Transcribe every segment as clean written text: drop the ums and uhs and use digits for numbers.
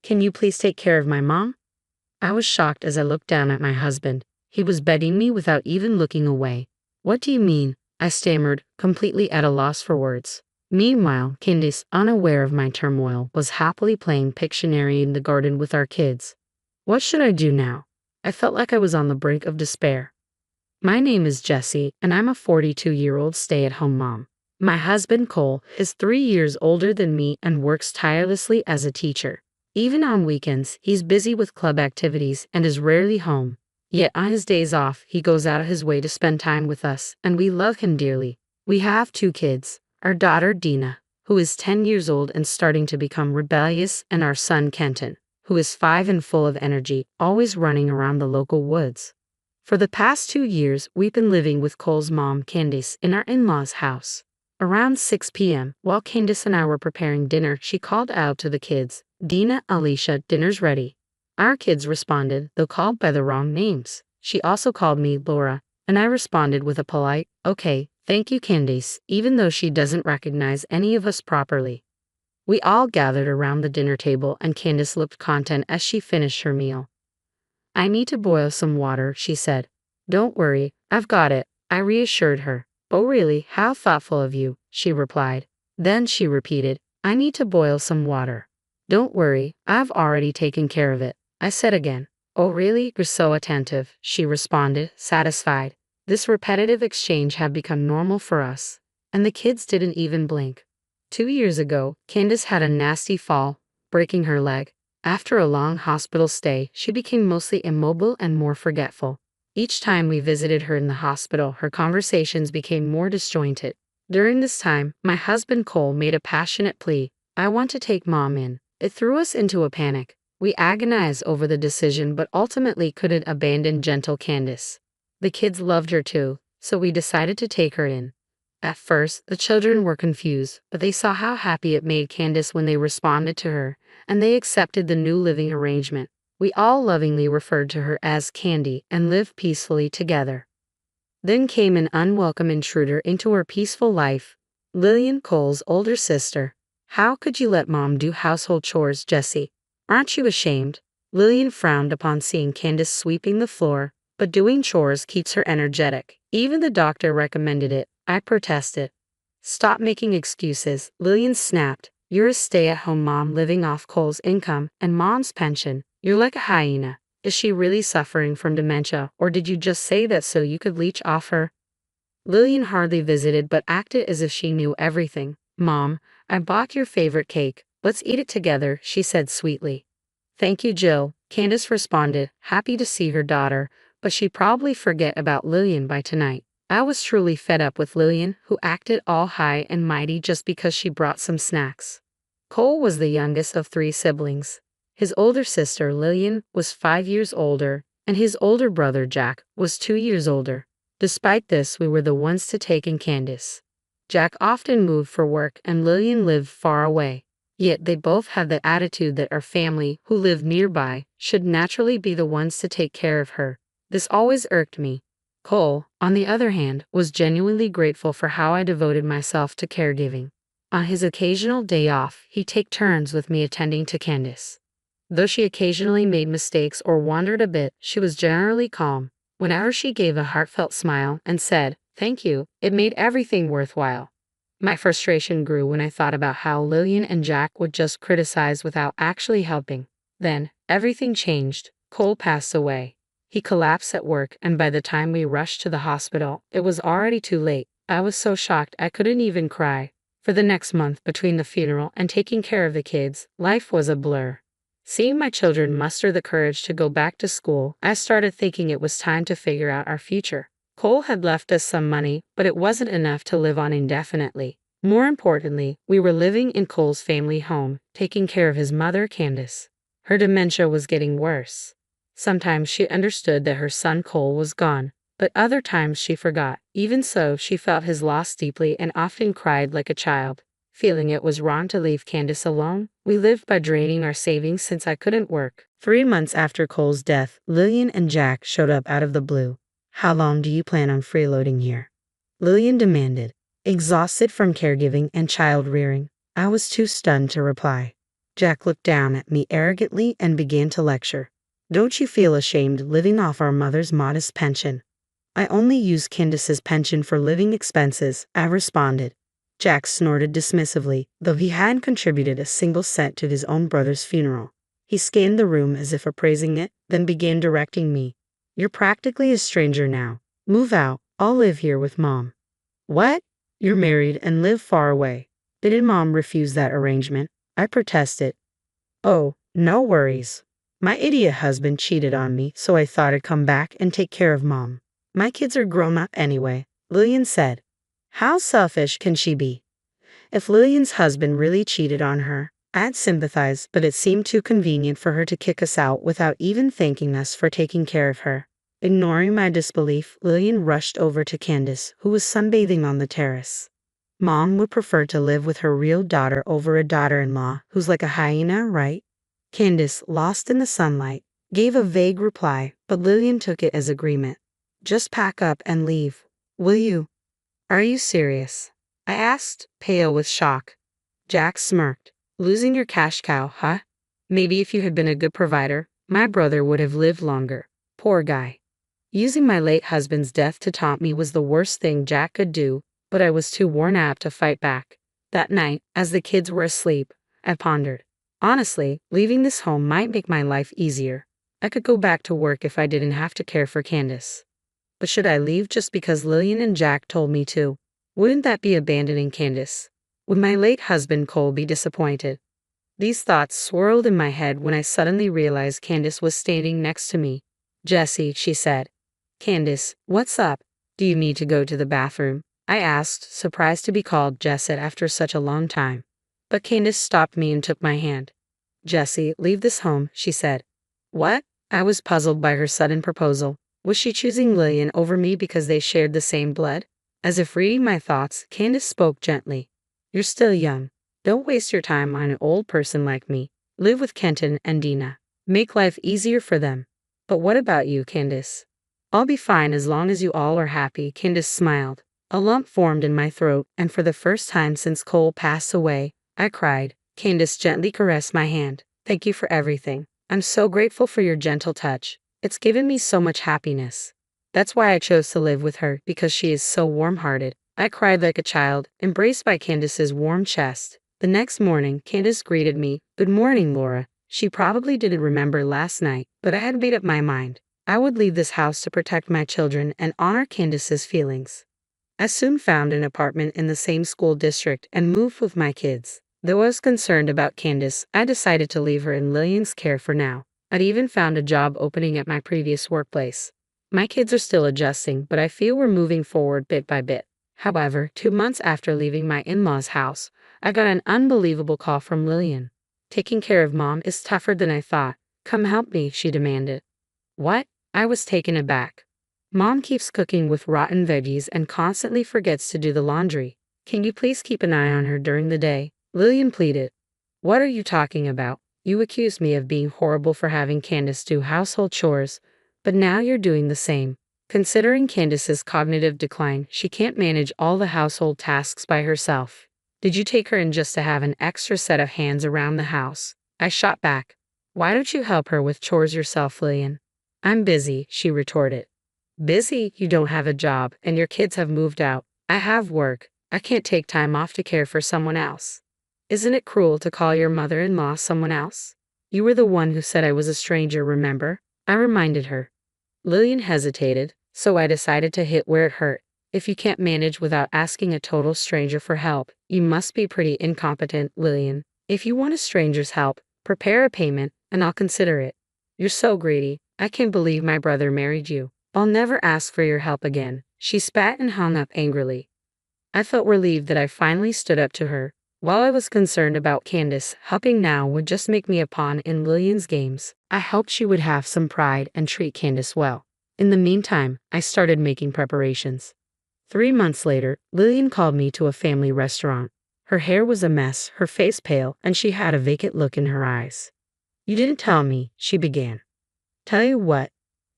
Can you please take care of my mom? I was shocked as I looked down at my husband. He was begging me without even looking away. What do you mean? I stammered, completely at a loss for words. Meanwhile, Candace, unaware of my turmoil, was happily playing Pictionary in the garden with our kids. What should I do now? I felt like I was on the brink of despair. My name is Jessie, and I'm a 42-year-old stay-at-home mom. My husband, Cole, is 3 years older than me and works tirelessly as a teacher. Even on weekends, he's busy with club activities and is rarely home. Yet on his days off, he goes out of his way to spend time with us, and we love him dearly. We have 2 kids, our daughter Dina, who is 10 years old and starting to become rebellious, and our son Kenton, who is 5 and full of energy, always running around the local woods. For the past 2 years, we've been living with Cole's mom, Candace, in our in-laws' house. Around 6 p.m., while Candace and I were preparing dinner, she called out to the kids, "Dina, Alicia, dinner's ready." Our kids responded, though called by the wrong names. She also called me Laura, and I responded with a polite, "Okay, thank you, Candace," even though she doesn't recognize any of us properly. We all gathered around the dinner table, and Candace looked content as she finished her meal. "I need to boil some water," she said. "Don't worry, I've got it," I reassured her. "Oh really, how thoughtful of you," she replied. Then she repeated, "I need to boil some water." "Don't worry, I've already taken care of it," I said again. "Oh really, you're so attentive," she responded, satisfied. This repetitive exchange had become normal for us, and the kids didn't even blink. 2 years ago, Candace had a nasty fall, breaking her leg. After a long hospital stay, she became mostly immobile and more forgetful. Each time we visited her in the hospital, her conversations became more disjointed. During this time, my husband Cole made a passionate plea, "I want to take mom in." It threw us into a panic. We agonized over the decision but ultimately couldn't abandon gentle Candace. The kids loved her too, so we decided to take her in. At first, the children were confused, but they saw how happy it made Candace when they responded to her, and they accepted the new living arrangement. We all lovingly referred to her as Candy and lived peacefully together. Then came an unwelcome intruder into her peaceful life, Lillian, Cole's older sister. "How could you let mom do household chores, Jessie? Aren't you ashamed?" Lillian frowned upon seeing Candace sweeping the floor, but doing chores keeps her energetic. Even the doctor recommended it, I protested. "Stop making excuses," Lillian snapped. "You're a stay-at-home mom living off Cole's income and mom's pension. You're like a hyena. Is she really suffering from dementia, or did you just say that so you could leech off her?" Lillian hardly visited but acted as if she knew everything. "Mom, I bought your favorite cake. Let's eat it together," she said sweetly. "Thank you, Jill," Candace responded, happy to see her daughter, but she'd probably forget about Lillian by tonight. I was truly fed up with Lillian, who acted all high and mighty just because she brought some snacks. Cole was the youngest of 3 siblings. His older sister, Lillian, was 5 years older, and his older brother, Jack, was 2 years older. Despite this, we were the ones to take in Candace. Jack often moved for work and Lillian lived far away. Yet they both had the attitude that our family, who lived nearby, should naturally be the ones to take care of her. This always irked me. Cole, on the other hand, was genuinely grateful for how I devoted myself to caregiving. On his occasional day off, he'd take turns with me attending to Candace. Though she occasionally made mistakes or wandered a bit, she was generally calm. Whenever she gave a heartfelt smile and said, "Thank you," it made everything worthwhile. My frustration grew when I thought about how Lillian and Jack would just criticize without actually helping. Then, everything changed. Cole passed away. He collapsed at work, and by the time we rushed to the hospital, it was already too late. I was so shocked I couldn't even cry. For the next month, between the funeral and taking care of the kids, life was a blur. Seeing my children muster the courage to go back to school, I started thinking it was time to figure out our future. Cole had left us some money, but it wasn't enough to live on indefinitely. More importantly, we were living in Cole's family home, taking care of his mother, Candace. Her dementia was getting worse. Sometimes she understood that her son Cole was gone, but other times she forgot. Even so, she felt his loss deeply and often cried like a child. Feeling it was wrong to leave Candace alone, we lived by draining our savings since I couldn't work. 3 months after Cole's death, Lillian and Jack showed up out of the blue. "How long do you plan on freeloading here?" Lillian demanded, exhausted from caregiving and child rearing. I was too stunned to reply. Jack looked down at me arrogantly and began to lecture. Don't you feel ashamed living off our mother's modest pension? I only use Candace's pension for living expenses, I responded. Jack snorted dismissively, though he hadn't contributed a single cent to his own brother's funeral. He scanned the room as if appraising it, then began directing me. You're practically a stranger now. Move out. I'll live here with Mom. What? You're married and live far away. Didn't Mom refuse that arrangement? I protested. Oh, no worries. My idiot husband cheated on me, so I thought I'd come back and take care of Mom. My kids are grown up anyway, Lillian said. How selfish can she be? If Lillian's husband really cheated on her, I'd sympathize, but it seemed too convenient for her to kick us out without even thanking us for taking care of her. Ignoring my disbelief, Lillian rushed over to Candace, who was sunbathing on the terrace. Mom would prefer to live with her real daughter over a daughter-in-law who's like a hyena, right? Candace, lost in the sunlight, gave a vague reply, but Lillian took it as agreement. Just pack up and leave, will you? Are you serious? I asked, pale with shock. Jack smirked. Losing your cash cow, huh? Maybe if you had been a good provider, my brother would have lived longer. Poor guy. Using my late husband's death to taunt me was the worst thing Jack could do, but I was too worn out to fight back. That night, as the kids were asleep, I pondered. Honestly, leaving this home might make my life easier. I could go back to work if I didn't have to care for Candace. But should I leave just because Lillian and Jack told me to? Wouldn't that be abandoning Candace? Would my late husband Cole be disappointed? These thoughts swirled in my head when I suddenly realized Candace was standing next to me. Jessie, she said. Candace, what's up? Do you need to go to the bathroom? I asked, surprised to be called Jessie after such a long time. But Candace stopped me and took my hand. Jessie, leave this home, she said. What? I was puzzled by her sudden proposal. Was she choosing Lillian over me because they shared the same blood? As if reading my thoughts, Candace spoke gently. You're still young. Don't waste your time on an old person like me. Live with Kenton and Dina. Make life easier for them. But what about you, Candace? I'll be fine as long as you all are happy, Candace smiled. A lump formed in my throat, and for the first time since Cole passed away, I cried. Candace gently caressed my hand. Thank you for everything. I'm so grateful for your gentle touch. It's given me so much happiness. That's why I chose to live with her, because she is so warm-hearted. I cried like a child, embraced by Candace's warm chest. The next morning, Candace greeted me. Good morning, Laura. She probably didn't remember last night, but I had made up my mind. I would leave this house to protect my children and honor Candace's feelings. I soon found an apartment in the same school district and moved with my kids. Though I was concerned about Candace, I decided to leave her in Lillian's care for now. I'd even found a job opening at my previous workplace. My kids are still adjusting, but I feel we're moving forward bit by bit. However, 2 months after leaving my in-laws' house, I got an unbelievable call from Lillian. Taking care of Mom is tougher than I thought. Come help me, she demanded. What? I was taken aback. Mom keeps cooking with rotten veggies and constantly forgets to do the laundry. Can you please keep an eye on her during the day? Lillian pleaded. What are you talking about? You accused me of being horrible for having Candace do household chores, but now you're doing the same. Considering Candace's cognitive decline, she can't manage all the household tasks by herself. Did you take her in just to have an extra set of hands around the house? I shot back. Why don't you help her with chores yourself, Lillian? I'm busy, she retorted. Busy? You don't have a job, and your kids have moved out. I have work. I can't take time off to care for someone else. Isn't it cruel to call your mother-in-law someone else? You were the one who said I was a stranger, remember? I reminded her. Lillian hesitated, so I decided to hit where it hurt. If you can't manage without asking a total stranger for help, you must be pretty incompetent, Lillian. If you want a stranger's help, prepare a payment, and I'll consider it. You're so greedy. I can't believe my brother married you. I'll never ask for your help again. She spat and hung up angrily. I felt relieved that I finally stood up to her. While I was concerned about Candace, helping now would just make me a pawn in Lillian's games. I hoped she would have some pride and treat Candace well. In the meantime, I started making preparations. 3 months later, Lillian called me to a family restaurant. Her hair was a mess, her face pale, and she had a vacant look in her eyes. You didn't tell me, she began. Tell you what?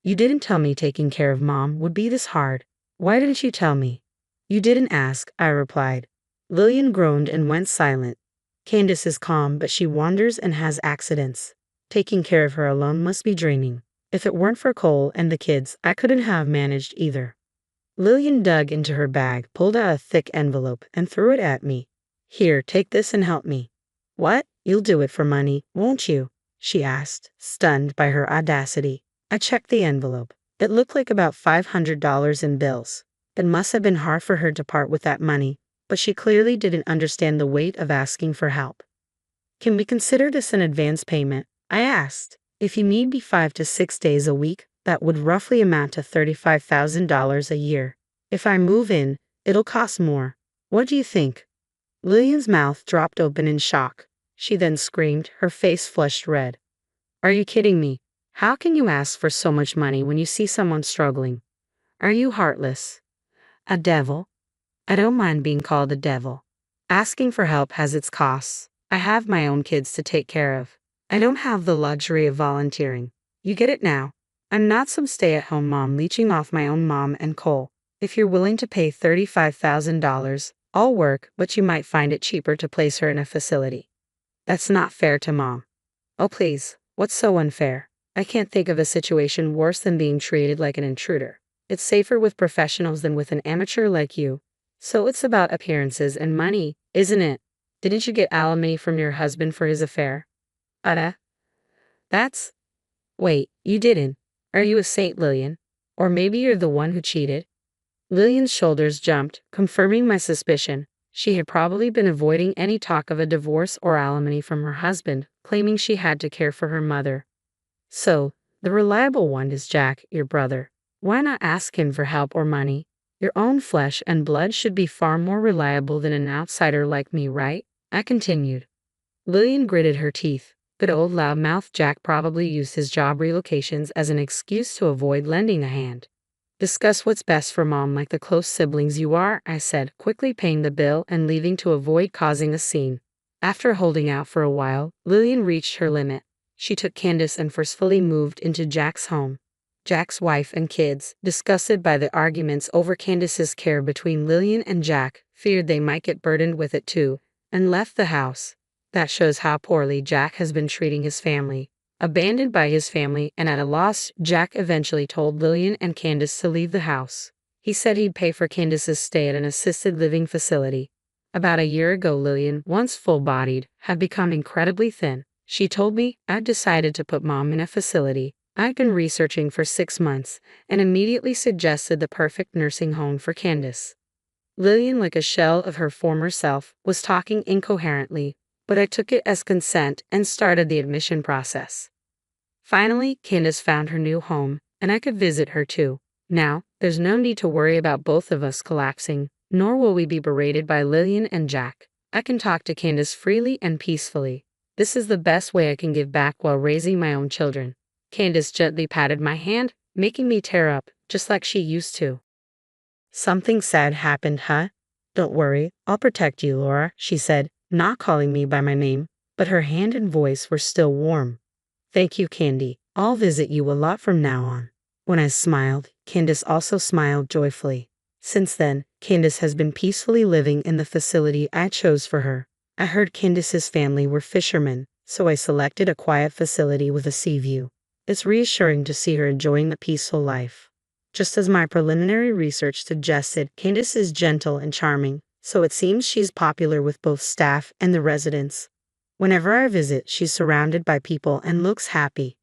You didn't tell me taking care of Mom would be this hard. Why didn't you tell me? You didn't ask, I replied. Lillian groaned and went silent. Candace is calm, but she wanders and has accidents. Taking care of her alone must be draining. If it weren't for Cole and the kids, I couldn't have managed either. Lillian dug into her bag, pulled out a thick envelope, and threw it at me. Here, take this and help me. What? You'll do it for money, won't you? She asked, stunned by her audacity. I checked the envelope. It looked like about $500 in bills. It must have been hard for her to part with that money, but she clearly didn't understand the weight of asking for help. Can we consider this an advance payment? I asked. If you need me 5 to 6 days a week, that would roughly amount to $35,000 a year. If I move in, it'll cost more. What do you think? Lillian's mouth dropped open in shock. She then screamed, her face flushed red. Are you kidding me? How can you ask for so much money when you see someone struggling? Are you heartless? A devil? I don't mind being called a devil. Asking for help has its costs. I have my own kids to take care of. I don't have the luxury of volunteering. You get it now. I'm not some stay-at-home mom leeching off my own mom and Cole. If you're willing to pay $35,000, I'll work, but you might find it cheaper to place her in a facility. That's not fair to Mom. Oh please, what's so unfair? I can't think of a situation worse than being treated like an intruder. It's safer with professionals than with an amateur like you. So it's about appearances and money, isn't it? Didn't you get alimony from your husband for his affair? Aita? That's... Wait, you didn't. Are you a saint, Lillian? Or maybe you're the one who cheated? Lillian's shoulders jumped, confirming my suspicion. She had probably been avoiding any talk of a divorce or alimony from her husband, claiming she had to care for her mother. So, the reliable one is Jack, your brother. Why not ask him for help or money? Your own flesh and blood should be far more reliable than an outsider like me, right? I continued. Lillian gritted her teeth. Good old loudmouth Jack probably used his job relocations as an excuse to avoid lending a hand. Discuss what's best for Mom like the close siblings you are, I said, quickly paying the bill and leaving to avoid causing a scene. After holding out for a while, Lillian reached her limit. She took Candace and forcefully moved into Jack's home. Jack's wife and kids, disgusted by the arguments over Candace's care between Lillian and Jack, feared they might get burdened with it too, and left the house. That shows how poorly Jack has been treating his family. Abandoned by his family and at a loss, Jack eventually told Lillian and Candace to leave the house. He said he'd pay for Candace's stay at an assisted living facility. About a year ago, Lillian, once full-bodied, had become incredibly thin. She told me, I'd decided to put Mom in a facility. I'd been researching for 6 months and immediately suggested the perfect nursing home for Candace. Lillian, like a shell of her former self, was talking incoherently, but I took it as consent and started the admission process. Finally, Candace found her new home, and I could visit her too. Now, there's no need to worry about both of us collapsing, nor will we be berated by Lillian and Jack. I can talk to Candace freely and peacefully. This is the best way I can give back while raising my own children. Candace gently patted my hand, making me tear up, just like she used to. Something sad happened, huh? Don't worry, I'll protect you, Laura, she said, not calling me by my name, but her hand and voice were still warm. Thank you, Candy. I'll visit you a lot from now on. When I smiled, Candace also smiled joyfully. Since then, Candace has been peacefully living in the facility I chose for her. I heard Candace's family were fishermen, so I selected a quiet facility with a sea view. It's reassuring to see her enjoying the peaceful life. Just as my preliminary research suggested, Candace is gentle and charming, so it seems she's popular with both staff and the residents. Whenever I visit, she's surrounded by people and looks happy.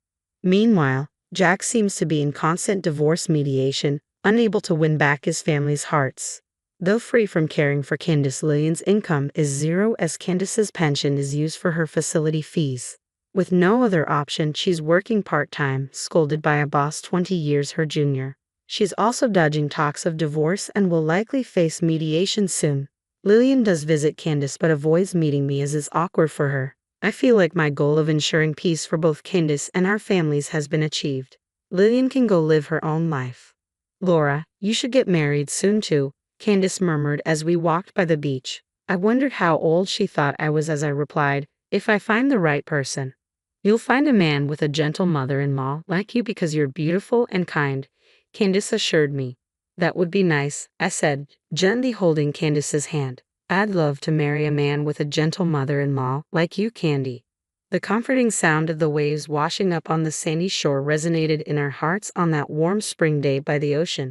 Meanwhile, Jack seems to be in constant divorce mediation, unable to win back his family's hearts. Though free from caring for Candace, Lillian's income is zero as Candace's pension is used for her facility fees. With no other option, she's working part-time, scolded by a boss 20 years her junior. She's also dodging talks of divorce and will likely face mediation soon. Lillian does visit Candace but avoids meeting me as it's awkward for her. I feel like my goal of ensuring peace for both Candace and our families has been achieved. Lillian can go live her own life. Laura, you should get married soon too, Candace murmured as we walked by the beach. I wondered how old she thought I was as I replied, if I find the right person. You'll find a man with a gentle mother-in-law like you because you're beautiful and kind, Candace assured me. That would be nice, I said, gently holding Candace's hand. I'd love to marry a man with a gentle mother-in-law like you, Candy. The comforting sound of the waves washing up on the sandy shore resonated in our hearts on that warm spring day by the ocean.